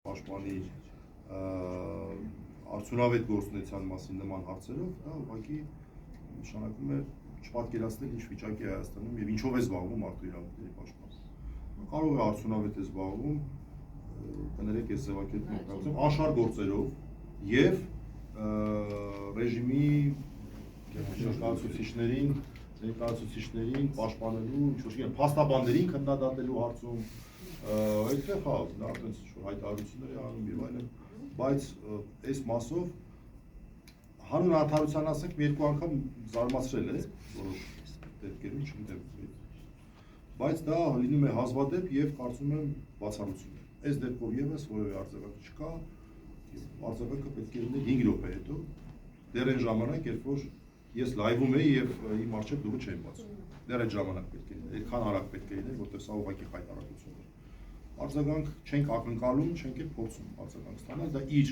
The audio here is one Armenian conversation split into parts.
Պաշտպանի արդյունավետ գործունեության մասին նման հարցերով, դա ուղղակի նշանակում է չպատկերացնել ինչ վիճակի է Հայաստանում եւ ինչով է զբաղվում մարդու իրավունքների պաշտպանը։ Կարող է արդյունավետ է զբաղվում, կներեք այս ձևակերպումը կապակցությամբ աշխարհ գործերով եւ ռեժիմի ներկայացուցիչներին պաշտպանելու, ինչ-որ փաստաբաններին քննադատելու հարցում այդտեղ հա նա այդպես հայտարարություններ է անում եւ այլն, բայց այս մասով հանուն արդարության ասենք մի երկու անգամ զարմացրել է որոշ դեպքերում, չգիտեմ, բայց դա լինում է հազվադեպ եւ կարծում եմ բացառություն է։ Այս դեպքով եւս որևէ արձագանք չկա, արձագանքը պետք է լինի 5 րոպե հետո, դեռ այն ժամանակ, երբ որ ես լայվում էի եւ իմ առջեւ դուրը չէին բացում։ Դեռ այդ ժամանակ պետք է լինի, այդքան արագ պետք է լինի, որտեղ սա ուղղակի խայտարարություն է։ Արձագանք չենք ակնկալում, չենք էլ փորձում արձագանք ստանալ, դա իր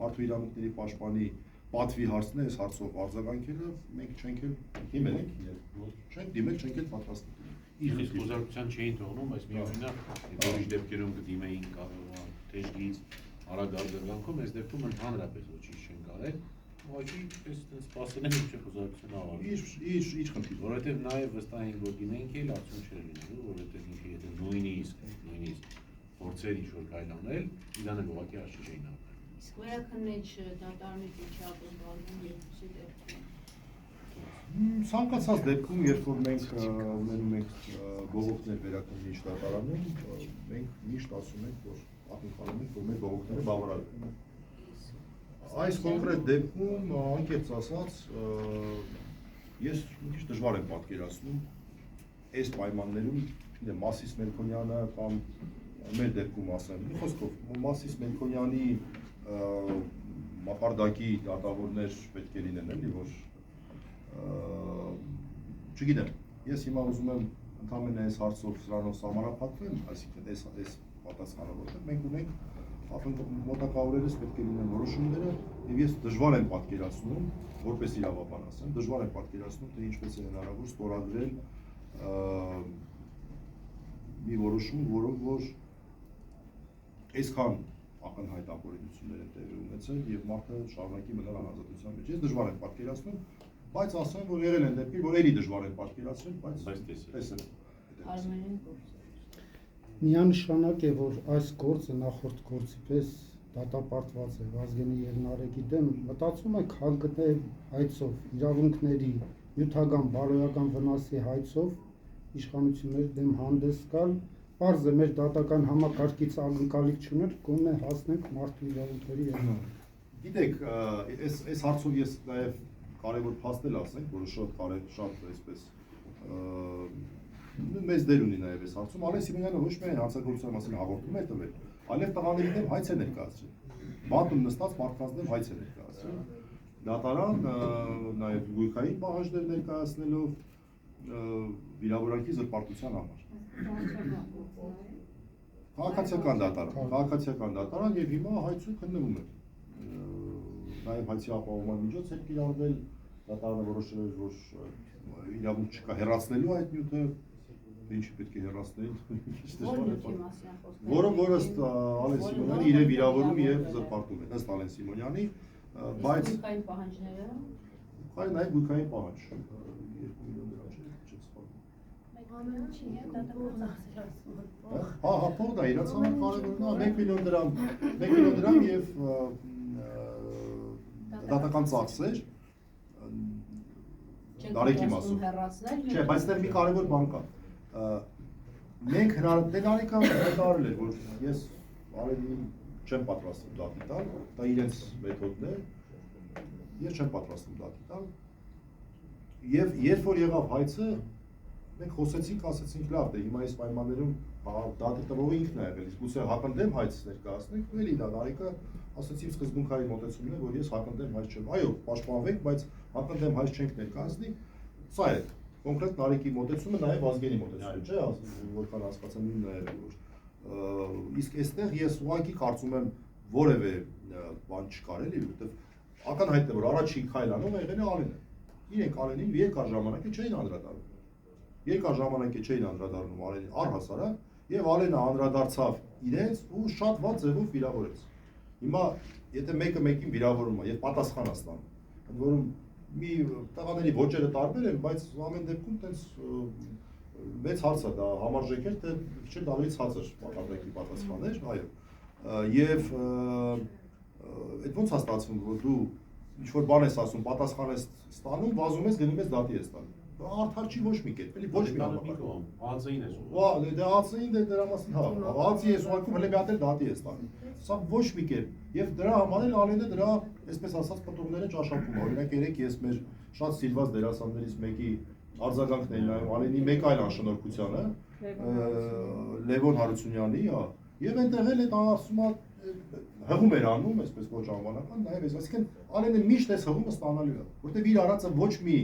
մարդու իրավունքների պաշտպանի պատվի հարցն է, այս հարցով արձագանքելը, մենք չենք էլ դիմել ենք, չենք դիմել, չենք էլ պատրաստ Իսկ խոզարկության չէին թողնում, բայց միևնույն է, որոշ դեպքերում կդիմեին թեժգից արագ արձագանքում, այս դեպքում ընդհանրապես ոչինչ չեն կարել, ուղղակի այս սպասել են ինչ խոզարկությունը ավարտել։ Իր խնդիր, որովհետև նաև վստահ ենք, որ դիմենք էլ արդյունք չէր լինելու, որովհետև ինքը եթե նույնիսկ փորձեր ինչ-որ քայլ անել, իրան էլ ուղղակի արժի չէին առնել։ Իսկ վերաքննիչ դատարանից ինչի ակնկալում երկուսի դեպքում։ Ցանկացած դեպքում, երբ որ մենք ունենում ենք բողոքներ վերաքննիչ դատարանում, մենք միշտ ասում ենք, որ ակնկալում ենք, որ մեր բողոքները բավարարվեն։ Այս կոնկրետ դեպքում, անկեղծ ասած, ես մի քիչ դժվար եմ պատկերացնում այս պայմաններում, Մասիս Մելքոնյանը կամ մեր դեպքում ասեմ, մի խոսքով, Մասիս Մելքոնյանի մակարդակի դատավորներ պետք է լինեն, էլի, որ չգիտեմ, ես հիմա ուզում եմ ընդամենը այս հարցով սրանով սահմանափակվեմ, այսինքն այս պատասխանը, որտեղ մենք ունենք մոտակա օրերս պետք է լինեն որոշումները եւ ես դժվար եմ պատկերացնում, որպես իրավաբան ասեմ, դժվար եմ պատկերացնում, թե ինչպես է հնարավոր ստորագրել մի որոշում, որով որ այսքան ակնհայտ ապօրինություններ են տեղի ունեցել եւ մարդը շարունակի մնալ անազատության մեջ։ Ես դժվար եմ պատկերացնում, բայց ասեմ, որ եղել են դեպքեր, որ էլի դժվար եմ պատկերացնել, բայց տեսել եմ։ Միանշանակ է, որ այս գործը նախորդ գործի պես դատապարտված է Վազգենի եւ Նարեկի դեմ, մտածում եք հանգնել հայցով իրավունքների նյութական բարոյական վնասի հայցով իշխանությունների դեմ հանդես գալ, պարզ է մեր դատական համակարգից ակնկալիք չուներ, գոնե հասնենք մարդու իրավունքների եւ Գիտեք, այս հարցով ես նաեւ կարևոր փաստել ասենք, որը շատ այսպես մեծ դեր ունի նաեւ այս հարցում, Ալեն Սիմոնյանը ոչ միայն հանցագործության մասին հաղորդում է տվել, այլև տղաների դեմ հայց է ներկայացրել։ Բանտում նստած մարդկանց դեմ հայց է ներկայացրել։ Դատարան նաեւ գույքային պահանջներ ներկայացնելով վիրավորանքի զրպարտության համար։ Քաղաքացիական դատարան եւ հիմա հայցը քննվում է։ Նաեւ հայցի ապահովման միջոց է կիրառվել, դատարանը որոշել է, որ իրավունք չկա հեռացնելու այդ նյութը, ինչի պետք է հեռացնել, որը ըստ Ալեն Սիմոնյանի իրեն վիրավորում եւ զրպարտում է, ըստ Ալեն Սիմոնյանի, բայց գույքային պահանջները այլ նաեւ գույքային պահանջ 2 միլիոն դրամ չէ, Հա, փող դա իրաց համար կարևորն է, 1 միլիոն դրամ եւ դատական ծախսեր Նարեկի մասով։ Չէ, բայց դեռ մի կարևոր բան կա։ Մենք Նարեկը հայտարարել էր, որ ես Արենին չեմ պատրաստվում դատի տալ, դա իրենց մեթոդն է, ես չեմ պատրաստվում դատի տալ։ Եվ երբ որ եղավ հայցը, մենք խոսեցինք, ասեցինք լավ, դե հիմա այս պայմաններում դատի տվողը ինքն է եղել, իսկ գուցե հակընդդեմ հայց ներկայացնենք, ու էլի դա Նարեկը ասեցի սկզբունքային մոտեցումն է, որ ես հակընդդեմ հայց չեմ։ Այո, պաշտպանվենք, բայց հակընդդեմ հայց չենք ներկայացնի։ Սա է կոնկրետ Նարեկի մոտեցումը, նաև Վազգենի մոտեցումը, չէ՞, որքան հասկացա նույնն է եղել, որ իսկ այստեղ ես ուղղակի կարծում եմ որևէ բան չկար էլի, որովհետև ակնհայտ է, որ առաջին քայլ անողը եղել է Ալենը։ Իրենք Ալենին երկար ժամանակ չէին անդրադառնում։ Երկար ժամանակ չէին անդրադառնում Ալենին առհասարակ, եւ Ալենը անդրադարձավ իրենց ու շատ վատ ձևով վիրավորեց։ Հիմա եթե մեկը մեկին վիրավորում է եւ պատասխան է ստանում, ընդ որում մի տղաների ոճերը տարբեր են, բայց ամեն դեպքում տենց մեծ հարց է դա համարժեք էր, թե չէ ավելի ցածր մակարդակի պատասխաններ, այո։ Եվ այդ ոնց է ստացվում, որ դու ինչ-որ բան ես ասում, պատասխան ես ստանում, վազում ես, գնում ես դատի ես տանում։ Արդար չի ոչ մի կերպ, էլի ոչ մի համակարգ։ Ածին ես ուղղում։ Դա ԱՑ-ին դրա մասին, հա, ԱՑ-ի ես ուղղակում հենց մի հատ էլ դատի ես տանում։ Սա ոչ մի կերպ։ Եվ դրա համար էլ Ալենը դրա, այսպես ասած, պտուղները ճաշակում է։ Օրինակ երեք ես մեր շատ սիրված դերասաններից մեկի արձագանքն էի նայում Ալենի մեկ այլ անշնորհքությանը, Լևոն Հարությունյանի, հա, եւ այնտեղ էլ այդ ասում է հղում էր անում, այսպես ոչ անվանական, նաեւ ես, այսինքն Ալենը միշտ այս հղումը ստանալու է, որտեղ իր արածը ոչ մի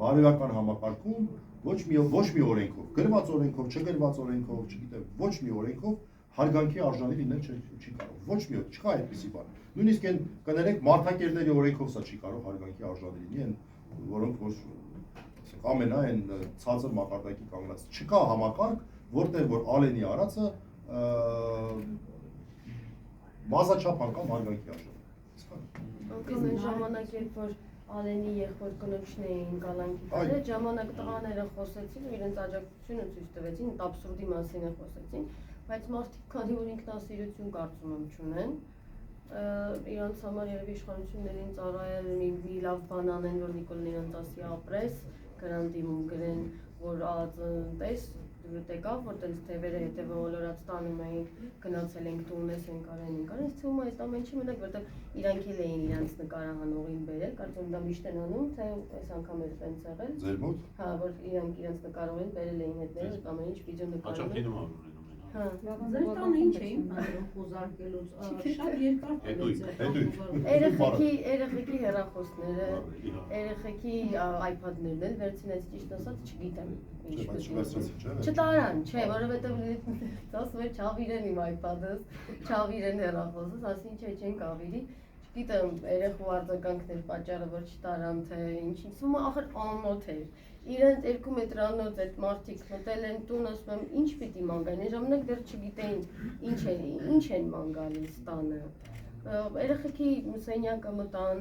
բարոյական համակարգում, ոչ մի օրենքով, գրված օրենքով, չգրված օրենքով, չգիտեմ, ոչ մի օրենքով հարգանքի արժանի լինել չի կարող, ոչ մի օր, չկա այդպիսի բան։ Նույնիսկ այն կներեք մարդակերների օրենքով սա չի կարող հարգանքի արժանի լինի, այն որոնք որ ամենայն ցածր մակարդակի կանգնած չկա համակարգ, որտեղ որ Ալենի արածը մազաչափ անգամ հարգանքի արժանի։ Անկամ այն ժամանակ, երբ որ Ալենի եղբոր կնոջն էին կալանքի տալի, այդ ժամանակ տղաները խոսեցին ու իրենց աջակցությունը ցույց տվեցին, այդ աբսուրդի մասին է խոսեցին, բայց մարդիկ քանի որ ինքնասիրություն կարծում եմ չունեն, իրանց համար երևի իշխանություններին ծառայել մի լավ բան անեն, որ Նիկոլն իրանց ասի ապրես, գրան դիմում գրեն, որ տնտես եկավ, որ տենց թևերը հետևը ոլորած տանում էին, գնացել ենք դու ունես ենք արեն, ինձ թվում է այդ ամեն ինչի մենակ, որտեղ իրանք էլ էին իրանց նկարահանողին բերել, կարծում դա միշտ են անում, թե այս անգամ էլ տենց եղել։ Ձեր մոտ։ Հա, որ իրանք իրանց նկարողին բերել էին հետները, այդ ամեն ինչ վիդեո նկարում են։ Հա, Ձեր տանը ինչ էին փնտրում խոզարկելուց, շատ երկար երեխեքի հեռախոսները, երեխեքի iPad-ներն էլ վերցնեց, ճիշտ ասած չգիտեմ ինչ չտարան, չէ, որովհետև ասում էր չավիրեն իմ iPad-ս, չավիրեն հեռախոսս, ասի ինչ չենք ավիրի, չգիտեմ երեխու արձագանքներ պատճառը, որ չտարան, թե ինչ ուսումը ախր անոթ էր, իրենց 2 մետրանոց այդ մարդիկ մտել են տուն, ասում եմ, ինչ պիտի ման գային, այն ժամանակ դեռ չգիտեին ինչ են ման գալիս տանը, երեխեքի սենյակը մտան,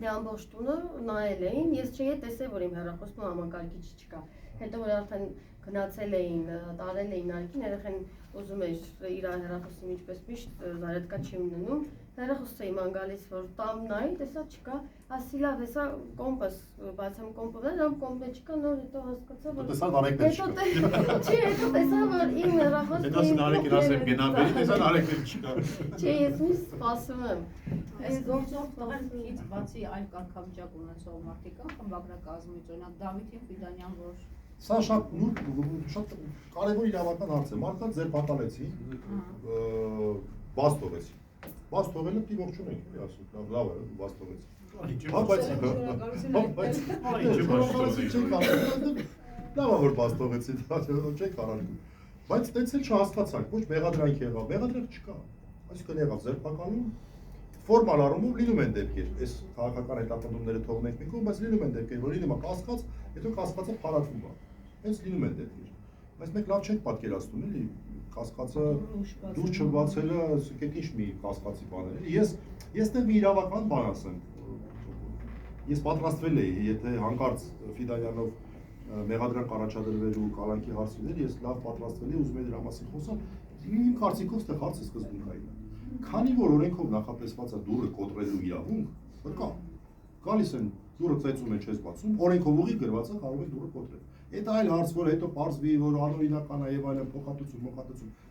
դե ամբողջ տունը նայել էին, ես չէի տեսել, որ իմ հեռախոսում համակարգիչ չկա, հետո որ արդեն գնացել էին, տարել էին արկին, երեխեն ուզում էր իր հեռախոսի ինչպես միշտ զարետկա չի ունենում, հեռախոսը իման գալիս, որ տամ նայի, տեսա չկա, ասի լավ, հեսա կոմպս, բացամ կոմպը վեր, ամ կոմպը չկա, նոր հետո հասկացա, որ տեսան արեկներ չկա։ Չի, հետո տեսա, որ իմ հեռախոսը Հետո ասին արեկին ասեմ գնաբերի, տեսան արեկներ չկա։ Չի, ես միշտ սպասում եմ։ Այս գործով տղերքից բացի այլ կարգավիճակ ունեցող մարդիկ կան խմբագրակազմից, օրինակ Դավիթ Ֆիդանյան, որ Սա շատ կարևոր իրավական հարց է, մարդկանց ձերբակալեցին, բաց թողեցին, բաց թողելը պիտի ողջունենք, էլի ասում, լավ է, բաց թողեցին, լավ է, որ բաց թողեցին, չենք առարկում, բայց տենց էլ չհասկացանք, ոչ մեղադրանք եղավ, մեղադրանք չկա, այսինքն եղավ ձերբակալում, ֆորմալ առումով լինում են դեպքեր, այս քաղաքական հետապնդումները թողնենք մի կողմ, բայց լինում են դեպքեր, որ լինում է կասկած, հետո կասկածը փարատվում է, հենց լինում են դեպքեր, բայց մենք լավ չենք պատկերացնում, էլի, կասկածը դուրս չբացելը, ասենք ինչ մի կասկածի բան է, ես դեռ մի իրավական բան ասեմ, ես պատրաստվել էի, եթե հանկարծ Ֆիդանյանով մեղադրանք առաջադրվելու կալանքի հարցիներ, ես լավ պատրաստվել էի, ուզում եի դրա մասին խոսալ, իմ կարծիքով ստեղ հարցը սկզբունքային է։ Քանի որ օրենքով նախատեսված է դուռը կոտրելու իրավունք, կա, գալիս են դուռը ծեծում են չես բացում, օրենքով ուղի գրված է կարող են դուռը կոտրել։ Այդ այլ հարց, որ հետո պարզվի, որ անօրինական է եւ այլն, փոխհատուցում,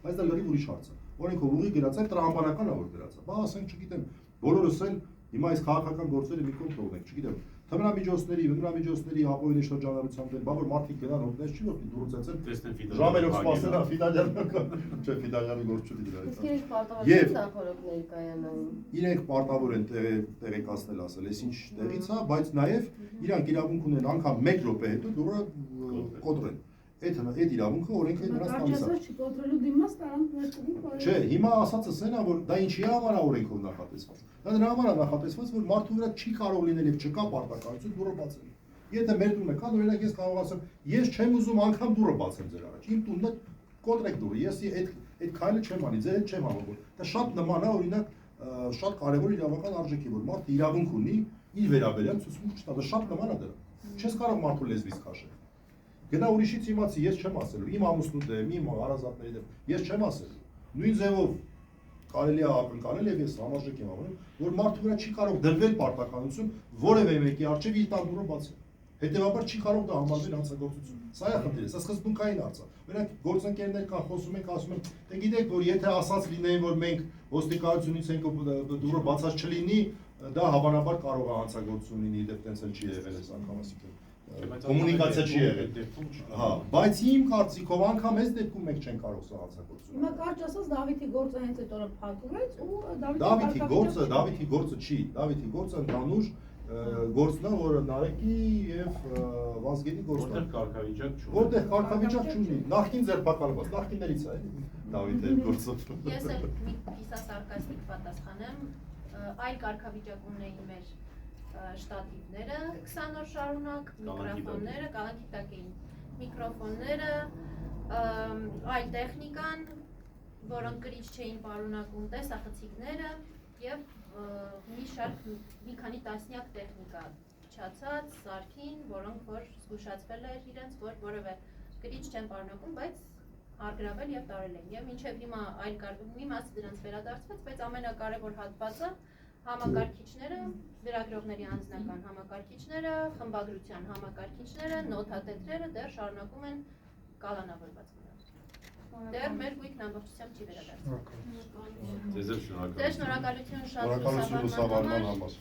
բայց դա լրիվ ուրիշ հարց է։ Օրենքով ուղի գրած է, տրամաբանական է որ գրած է։ Բա ասենք, չգիտեմ, բոլորս էլ հիմա այս քաղաքական գործերը մի կողմ թողնենք, չգիտեմ, թմրամիջոցների ապօրինի շրջանառությամբ դեր, բա որ մարդիկ գնան օգնես չի որ դուռը ծեծեն, ժամերով սպասեն, Ֆիդանյանը, չէ, Ֆիդանյանի գործ չդի դրանից։ Իսկ նախորոքների կայանային։ Իրենք պարտավոր են տեղեկացնել ասել, այս ինչ տեղից է, բայց նաև իրանք իրավունք ունեն անգամ 1 րոպե հետո դուռը կոտրեն։ Այդ իրավունքը օրենքը նրանց տալիս է։ չկոտրելու դիմաց տարան վերցնում։ Չէ, հիմա ասածս այն է, որ դա ինչի համար է օրենքով նախատեսված։ Դա դրա համար է նախատեսված, որ մարդու վրա չի կարող լինել եւ չկա պարտականություն դուռը բացել։ Եթե մեր տունը կա, օրինակ ես կարող ասեմ, ես չեմ ուզում անգամ դուռը բացեմ ձեր առաջ։ Իմ տունն է կոտրեք դուռը։ Ես այդ այդ քայլը չեմ անի, ձեր հետ չեմ համոզվում։ Դա շատ նման է օրինակ շատ կարևոր իրավական արժեքի, որ մարդը իրավունք ունի իր վերաբերյալ ցուցմունք չտա, դա շատ նման է դրա։ Չես կարող մարդու լեզվից քաշել։ Գնա ուրիշից իմացի, ես չեմ ասելու, իմ ամուսնու դեմ, իմ հարազատների դեմ, ես չեմ ասելու։ Նույն ձևով կարելի է ակնկալել եւ ես համարժեք եմ անում, որ մարդու վրա չի կարող դրվել պարտականություն որևէ մեկի առջեւ իր տանդուրը բացել։ Հետևաբար չի կարող դա համարվել հանցագործություն։ Սա է խնդիրը, սա սկզբունքային հարց է։ Օրինակ գործընկերներ կան, խոսում ենք, ասում են, դե գիտեք, որ եթե ասած լինեին, որ մենք ոստիկանությունից ենք դուրը բացած չլինի, դա հավանաբար կարող է հանցագործություն լինի, դեպ տենց էլ չի եղել այս անգամ, այսինքն կոմունիկացիա չի եղել։ Հա, բայց իմ կարծիքով անգամ այս դեպքում մենք չենք կարող սա հանցագործություն։ Հիմա կարճ ասած Դավիթի գործը հենց այդ օրը փակվեց ու Դավիթի գործը չի, Դավիթի գործը ընդհանուր գործն է, որը Նարեկի եւ Վազգենի գործն է։ Որտեղ կարգավիճակ չունի, նախքին ձերբակալված, նախքիններից է էլի Դավիթի գործը։ Ես էլ մի կիսասարկաստիկ պատասխանեմ, այլ կարգավիճակ ունեին մեր շտատիվները 20 օր շարունակ, միկրոֆոնները, կալանքի տակ էին միկրոֆոնները, այլ տեխնիկան, որոնք գրիչ չէին պարունակում, տեսախցիկները եւ մի քանի տասնյակ տեխնիկա փչացած, սարքին, որոնք որ զգուշացվել էր իրենց, որ որևէ գրիչ չեն պարունակում, բայց արգրավել եւ տարել են։ Եվ մինչեւ հիմա այլ մի մասը դրանց վերադարձվեց, բայց ամենակարևոր հատվածը համակարգիչները, լրագրողների անձնական համակարգիչները, խմբագրության համակարգիչները, նոթատետրերը դեռ շարունակում են կալանավորված մնալ։ Դեռ մեր գույքն ամբողջությամբ չի վերադարձել։ Ձեզ շնորհակալություն շատ լուսաբանման համար։